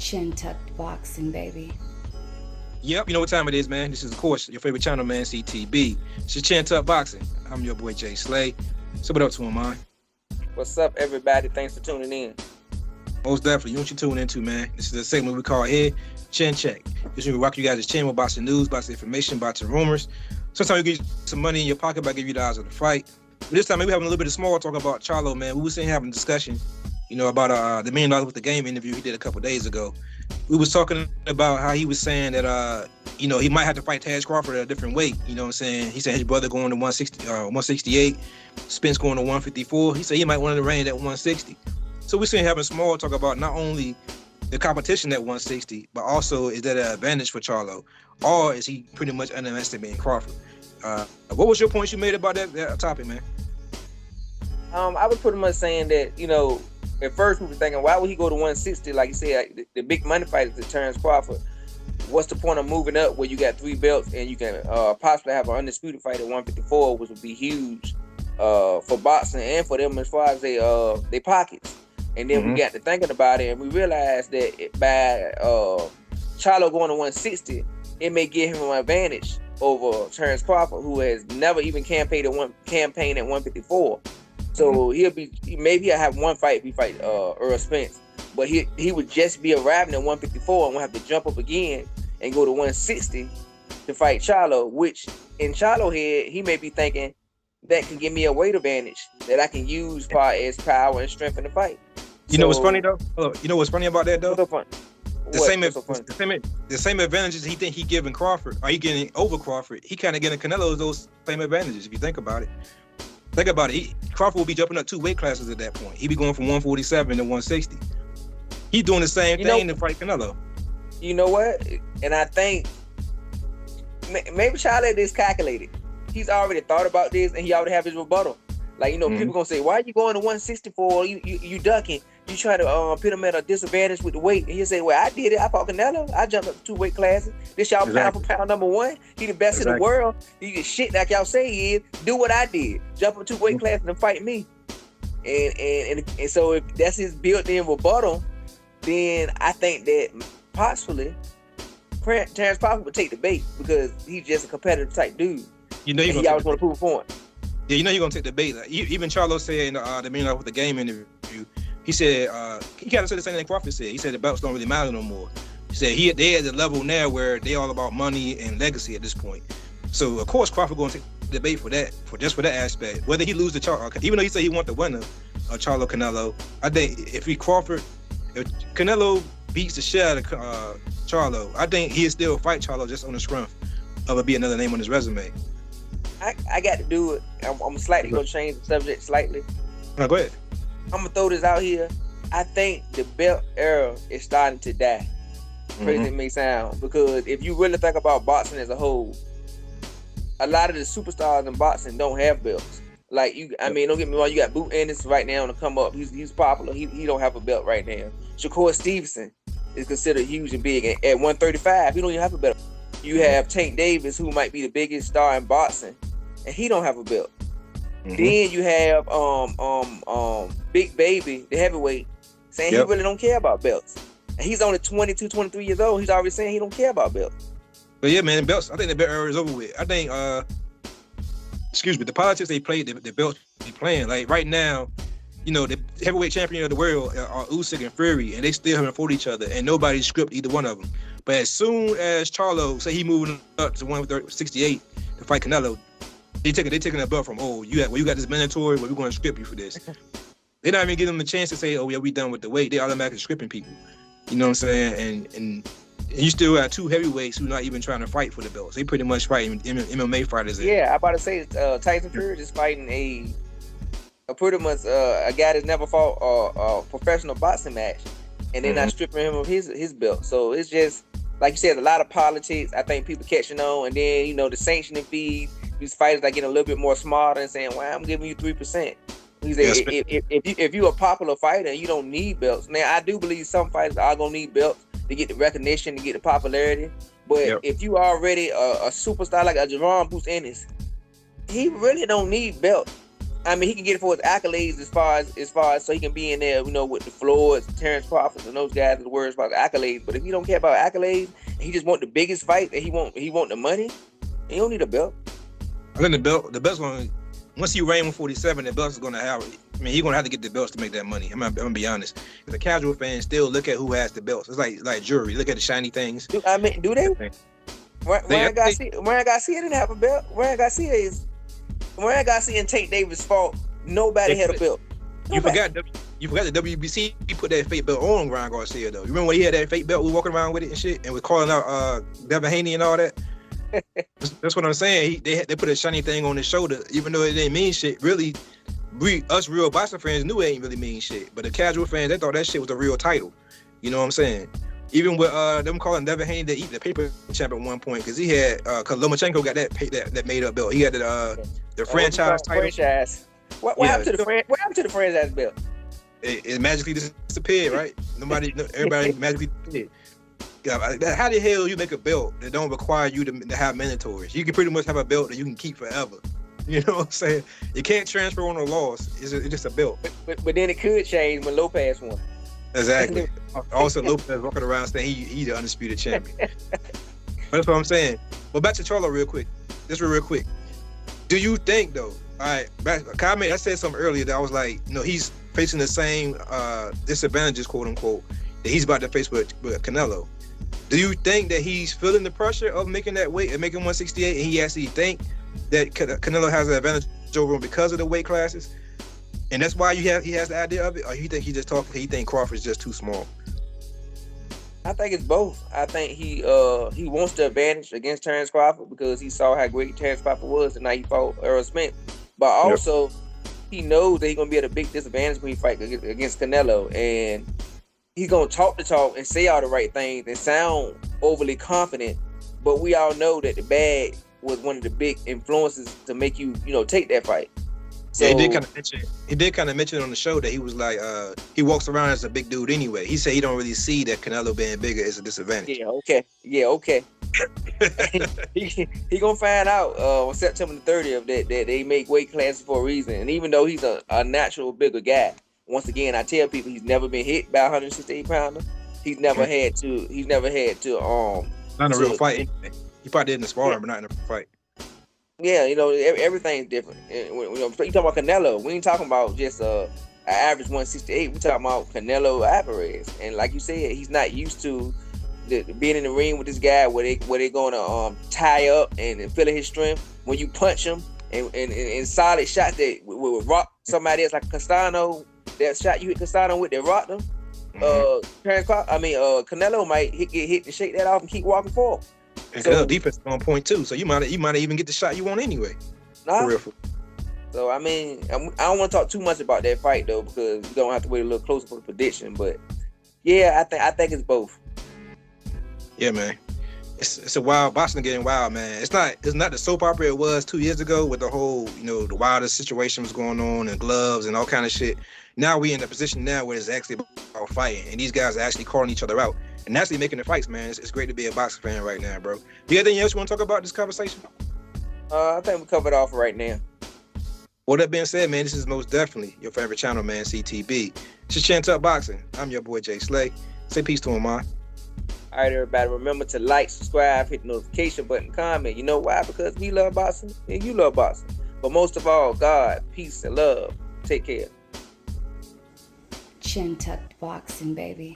Chin Tucked Boxing, baby. Yep, you know what time it is, man. This is, of course, your favorite channel, man, CTB. It's your Chin Tuck Boxing. I'm your boy, Jay Slay. So what up to him, man? What's up, everybody? Thanks for tuning in. Most definitely. You know what you tune into, man. This is a segment we call here, Chin Check. This is where we rock you guys' chin with boxing news, boxing information, boxing rumors. Sometimes we get some money in your pocket by giving you the odds of the fight. But this time, maybe having a little bit of small talk about Charlo, man. We were sitting having a discussion, about the $1 million with the game interview he did a couple days ago. We was talking about how he was saying that, he might have to fight Crawford at a different weight. You know what I'm saying? He said his brother going to 168, Spence going to 154. He said he might want to range at 160. So we're sitting having small talk about not only the competition at 160, but also is that an advantage for Charlo, or is he pretty much underestimating Crawford? What was your point you made about that topic, man? I was pretty much saying that, at first we were thinking, why would he go to 160? Like you said, the big money fighters that turns Crawford. What's the point of moving up where you got 3 belts and you can possibly have an undisputed fight at 154, which would be huge for boxing and for them as far as they pockets. And then we got to thinking about it, and we realized that by Charlo going to 160, it may give him an advantage over Terrence Crawford, who has never even campaigned at 154. So he'll have one fight if he fight Earl Spence, but he would just be arriving at 154 and will have to jump up again and go to 160 to fight Charlo, which in Charlo head he may be thinking that can give me a weight advantage that I can use as far as power and strength in the fight. You know what's funny though? You know what's funny about that though? What's so funny? The same advantages he think he giving Crawford, or he getting over Crawford, he kind of getting Canelo those same advantages. If you think about it, Crawford will be jumping up 2 weight classes at that point. He'd be going from 147 to 160. He's doing the same thing to fight Canelo. You know what? And I think maybe Charlo is calculated. He's already thought about this, and he already have his rebuttal. Like, people gonna say, why are you going to 164? You ducking. You try to put him at a disadvantage with the weight. And he'll say, well, I did it. I fought Canelo. I jumped up 2 weight classes. This y'all pound for pound number 1. He the best in the world. He get shit like y'all say he is. Do what I did. Jump up 2 weight classes and fight me. And so if that's his built-in rebuttal, then I think that possibly Terrence Crawford would take the bait because he's just a competitive type dude. He always want to prove a point. Yeah, you're gonna take the bait. Like, even Charlo said in the $1 million with the game interview, he said he kind of said the same thing Crawford said. He said the belts don't really matter no more. He said they at the level now where they all about money and legacy at this point. So of course Crawford gonna take the bait for that aspect. Whether he lose the Charlo, even though he said he want the winner of Charlo Canelo, I think if Canelo beats the shit out of Charlo, I think he'll still fight Charlo just on the strength of it be another name on his resume. I got to do it. I'm slightly going to change the subject slightly. No, go ahead. I'm going to throw this out here. I think the belt era is starting to die. Crazy it may sound. Because if you really think about boxing as a whole, a lot of the superstars in boxing don't have belts. Like, don't get me wrong, you got Boot Ennis right now on the come up. He's popular. He don't have a belt right now. Shakur Stevenson is considered huge and big. And at 135, he don't even have a belt. You have Tank Davis, who might be the biggest star in boxing, and he don't have a belt. Then you have Big Baby, the heavyweight, saying he really don't care about belts. And he's only 22, 23 years old. He's already saying he don't care about belts. But yeah, man, belts, I think the belt era is over with. I think, the politics they play, the belts they playing. Like right now, the heavyweight champion of the world are Usyk and Fury, and they still haven't fought each other, and nobody's script either one of them. But as soon as Charlo say he moving up to 168 to fight Canelo, they taking a belt from you got this mandatory, but we're going to script you for this. They not even giving them a chance to say, oh yeah, we done with the weight. They automatically scripting people. You know what I'm saying? And you still have 2 heavyweights who not even trying to fight for the belts. They pretty much fighting MMA fighters. Yeah, I about to say Tyson Fury is fighting a pretty much a guy that's never fought a professional boxing match, and they're not stripping him of his belt. So it's just like you said, a lot of politics. I think people catching on, and then the sanctioning fees. These fighters are getting a little bit more smarter and saying, "Well, I'm giving you 3%." He's if you're a popular fighter and you don't need belts. Now, I do believe some fighters are gonna need belts to get the recognition, to get the popularity. But if you already a superstar like a Jerome Bruce Ennis, he really don't need belts I mean, he can get it for his accolades as far as so he can be in there, you know, with the Floyds, Terrence Crawford, and those guys that worries about the accolades. But if he don't care about accolades, and he just want the biggest fight, and he want the money, he don't need a belt. I think the belt's going. Once you reign 147, the belt's going to have. I mean, he's going to have to get the belts to make that money. I'm gonna be honest. The casual fans still look at who has the belts. It's like jewelry. Look at the shiny things. Do they? Ryan Garcia didn't have a belt. Ryan Garcia and Tank Davis fought. Nobody had a belt. You forgot the WBC. He put that fake belt on Ryan Garcia though. You remember when he had that fake belt? We walking around with it and shit, and was calling out Devin Haney and all that. That's what I'm saying. They put a shiny thing on his shoulder, even though it didn't mean shit. Really, us real boxing fans knew it ain't really mean shit. But the casual fans, they thought that shit was a real title. You know what I'm saying? Even with them calling Devin Haney to eat the paper champ at one point, because he had because Lomachenko got that made up belt. He had the franchise title. Franchise. What happened to the franchise belt? It magically disappeared, right? Everybody magically disappeared. How the hell you make a belt that don't require you to have mentors? You can pretty much have a belt that you can keep forever. You know what I'm saying? You can't transfer on a loss. It's just a belt. But then it could change when Lopez won. Exactly. Also, Lopez walking around saying he's the undisputed champion. But that's what I'm saying. But back to Charlo real quick. Just real quick. Do you think though? All right, I said something earlier that I was like, he's facing the same disadvantages, quote unquote, that he's about to face with Canelo. Do you think that he's feeling the pressure of making that weight and making 168, and he actually think that Canelo has an advantage over him because of the weight classes, and that's why he has the idea of it, or you think he just talking? He think Crawford's just too small? I think it's both. I think he wants the advantage against Terrence Crawford because he saw how great Terrence Crawford was, and now he fought Errol Spence. But also, he knows that he's gonna be at a big disadvantage when he fight against Canelo, and he's gonna talk the talk and say all the right things and sound overly confident. But we all know that the bag was one of the big influences to make you, take that fight. So, yeah, he did kind of mention on the show that he was like, he walks around as a big dude anyway. He said he don't really see that Canelo being bigger is a disadvantage. Yeah, okay. he gonna find out on September the 30th that they make weight classes for a reason. And even though he's a natural bigger guy, once again, I tell people he's never been hit by a 168 pounder. He's never had to. Not a real fight. He probably did in the sparring, but not in a fight. Yeah, everything's different. When you talking about Canelo, we ain't talking about just an average 168. We talking about Canelo Alvarez, and like you said, he's not used to being in the ring with this guy where they gonna tie up and feel his strength. When you punch him and solid shots that will rock somebody else like Castano, that shot you hit Castano with that rocked him. Canelo might get hit and shake that off and keep walking forward. And Canelo defense is on point too, so you might even get the shot you want anyway. For real. So I mean, I don't want to talk too much about that fight though, because we don't have to wait a little closer for the prediction. But yeah, I think it's both. Yeah, man. It's a wild boxing getting wild, man. It's not the soap opera it was 2 years ago with the whole, the wildest situation was going on and gloves and all kind of shit. Now we in a position now where it's actually about fighting, and these guys are actually calling each other out and actually making the fights, man. It's great to be a boxing fan right now, bro. Do you have anything else you want to talk about this conversation? I think we covered off right now. Well, that being said, man, this is most definitely your favorite channel, man, CTB. It's just Chant Up Boxing. I'm your boy, Jay Slay. Say peace to him, man. All right, everybody, remember to like, subscribe, hit the notification button, comment. You know why? Because we love boxing and you love boxing. But most of all, God, peace, and love. Take care. Chin tucked boxing, baby.